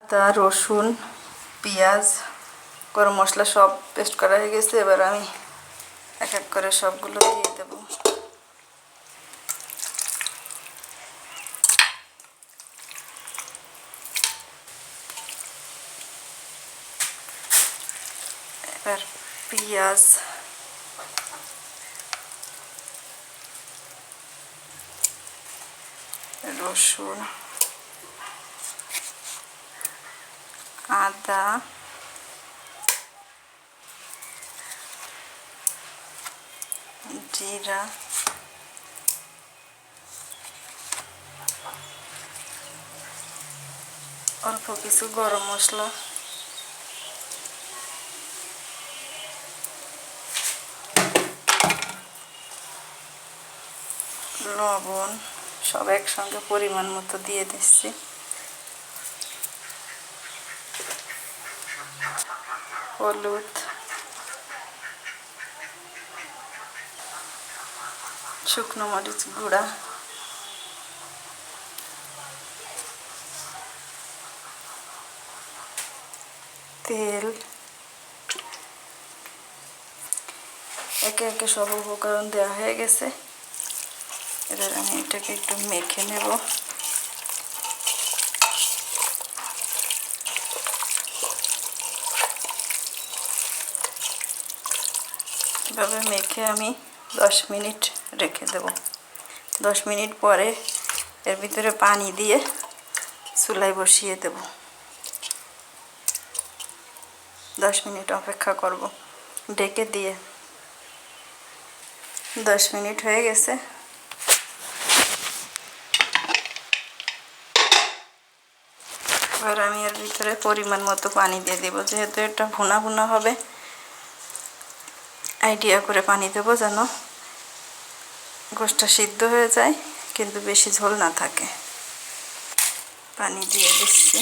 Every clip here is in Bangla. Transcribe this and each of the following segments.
আদা রসুন পেঁয়াজ গরম মশলা সব পেস্ট করা হয়ে গেছে। এবার আমি এক এক করে সবগুলো দিয়ে দেব। এবার পেঁয়াজ রসুন আদা জিরা অল্প কিছু গরম মশলা লবণ সব একসঙ্গে পরিমাণ মতো দিয়ে দিচ্ছি। হলুদ শুকনো মরিচ গুঁড়া তেল একে একে সব উপকরণ দেওয়া হয়ে গেছে। এবার আমি এটাকে একটু মেখে নেব। এভাবে মেখে আমি 10 মিনিট রেখে দেব। 10 মিনিট পরে এর ভিতরে পানি দিয়ে চুলায় বসিয়ে দেব। 10 মিনিট অপেক্ষা করব ঢেকে দিয়ে। 10 মিনিট হয়ে গেছে। এবার আমি এর ভিতরে পরিমাণ মতো পানি দিয়ে দেব। যেহেতু এটা ভুনা ভুনা হবে আইডিয়া করে পানি দেব যেন গোশটা সিদ্ধ হয়ে যায় কিন্তু বেশি ঝোল না থাকে। পানি দিয়ে দিচ্ছি।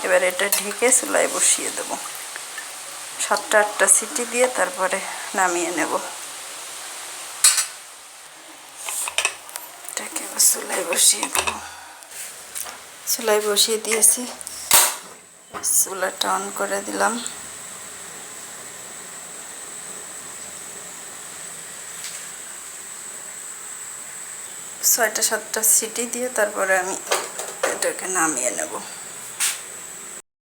এবার এটা ঢেকে চুলায় বসিয়ে দেব। 7-8টা সিটি দিয়ে তারপরে নামিয়ে নেব। এটাকে চুলায় বসিয়ে দেব। চুলায় বসিয়ে দিয়েছি। চুলাটা অন করে দিলাম। ছয়টা 7টা সিটি দিয়ে তারপরে আমি এটাকে নামিয়ে নেব।